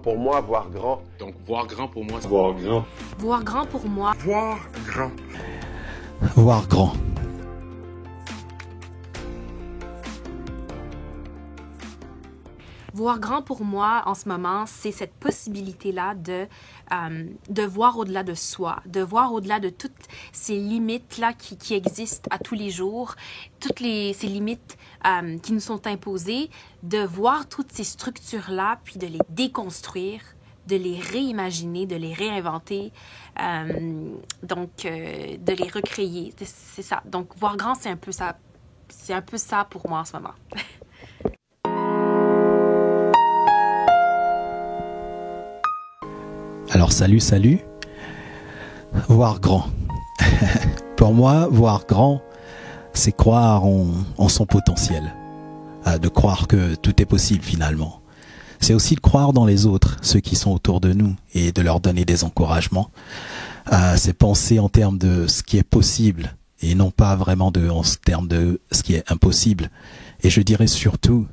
pour moi, voir grand. Donc, voir grand pour moi, c'est voir grand. Voir grand pour moi. Voir grand. Voir grand. Voir grand pour moi, en ce moment, c'est cette possibilité-là de voir au-delà de soi, de voir au-delà de toutes ces limites-là qui existent à tous les jours, ces limites qui nous sont imposées, de voir toutes ces structures-là, puis de les déconstruire, de les réimaginer, de les réinventer, de les recréer. C'est ça. Donc, voir grand, c'est un peu ça. C'est un peu ça pour moi en ce moment. Alors salut. Voir grand. Pour moi, voir grand, c'est croire en son potentiel. De croire que tout est possible finalement. C'est aussi de croire dans les autres, ceux qui sont autour de nous, et de leur donner des encouragements. C'est penser en termes de ce qui est possible, et non pas vraiment en termes de ce qui est impossible. Et je dirais surtout...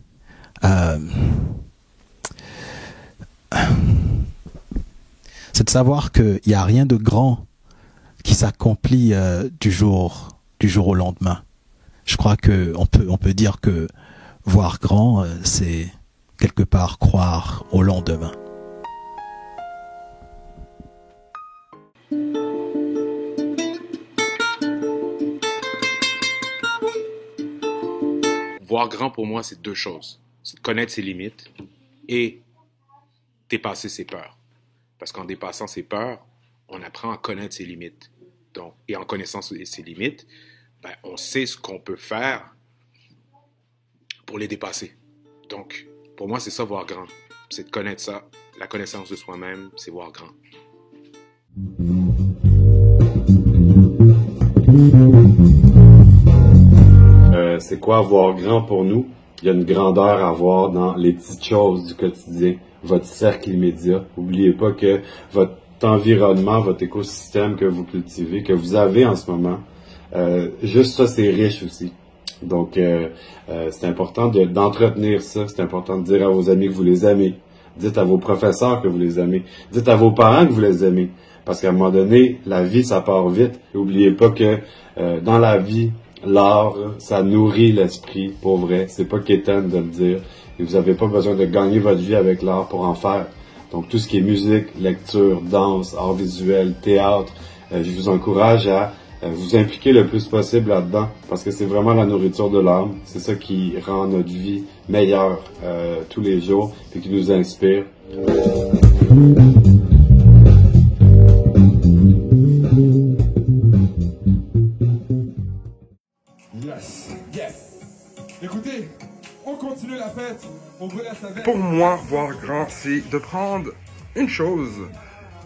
c'est de savoir qu'il n'y a rien de grand qui s'accomplit du jour au lendemain. Je crois qu'on peut dire que voir grand, c'est quelque part croire au lendemain. Voir grand pour moi, c'est deux choses. C'est de connaître ses limites et dépasser ses peurs. Parce qu'en dépassant ses peurs, on apprend à connaître ses limites. Donc, et en connaissant ses limites, on sait ce qu'on peut faire pour les dépasser. Donc, pour moi, c'est ça, voir grand. C'est de connaître ça. La connaissance de soi-même, c'est voir grand. C'est quoi voir grand pour nous? Il y a une grandeur à voir dans les petites choses du quotidien. Votre cercle immédiat. N'oubliez pas que votre environnement, votre écosystème que vous cultivez, que vous avez en ce moment, juste ça, c'est riche aussi. Donc, c'est important d'entretenir ça. C'est important de dire à vos amis que vous les aimez. Dites à vos professeurs que vous les aimez. Dites à vos parents que vous les aimez. Parce qu'à un moment donné, la vie, ça part vite. N'oubliez pas que dans la vie, l'art, ça nourrit l'esprit, pour vrai. C'est pas quétaine de le dire. Et vous n'avez pas besoin de gagner votre vie avec l'art pour en faire. Donc, tout ce qui est musique, lecture, danse, art visuel, théâtre, je vous encourage à vous impliquer le plus possible là-dedans. Parce que c'est vraiment la nourriture de l'âme. C'est ça qui rend notre vie meilleure tous les jours et qui nous inspire. Yes. Écoutez, on continue la fête. On vous laisse avec. Pour moi, voir grand, c'est de prendre une chose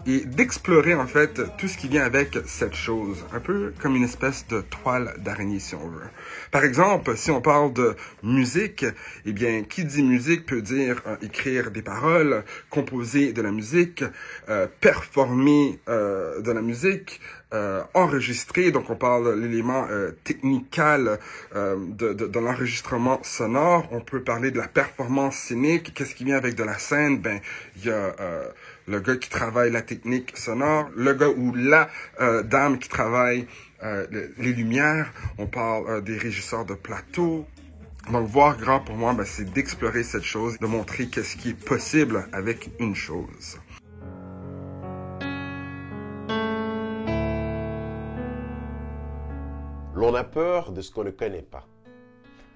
et d'explorer en fait tout ce qui vient avec cette chose, un peu comme une espèce de toile d'araignée si on veut. Par exemple, si on parle de musique, eh bien, qui dit musique peut dire écrire des paroles, composer de la musique, performer de la musique, enregistrer, donc on parle de l'élément technical de l'enregistrement sonore. On peut parler de la performance scénique. Qu'est-ce qui vient avec de la scène? Ben, il y a le gars qui travaille la technique sonore, le gars ou la dame qui travaille les lumières. On parle des régisseurs de plateau. Donc, voir grand pour moi, ben, c'est d'explorer cette chose, de montrer qu'est-ce qui est possible avec une chose. L'on a peur de ce qu'on ne connaît pas.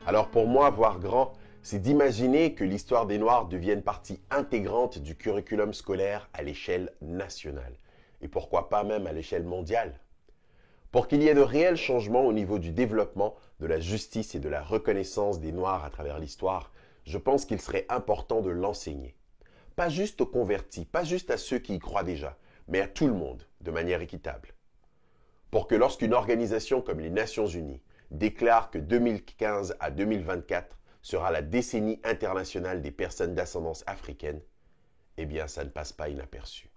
Alors pour moi, voir grand, c'est d'imaginer que l'histoire des Noirs devienne partie intégrante du curriculum scolaire à l'échelle nationale. Et pourquoi pas même à l'échelle mondiale. Pour qu'il y ait de réels changements au niveau du développement, de la justice et de la reconnaissance des Noirs à travers l'histoire, je pense qu'il serait important de l'enseigner. Pas juste aux convertis, pas juste à ceux qui y croient déjà, mais à tout le monde, de manière équitable. Pour que lorsqu'une organisation comme les Nations Unies déclare que 2015 à 2024 sera la décennie internationale des personnes d'ascendance africaine, eh bien ça ne passe pas inaperçu.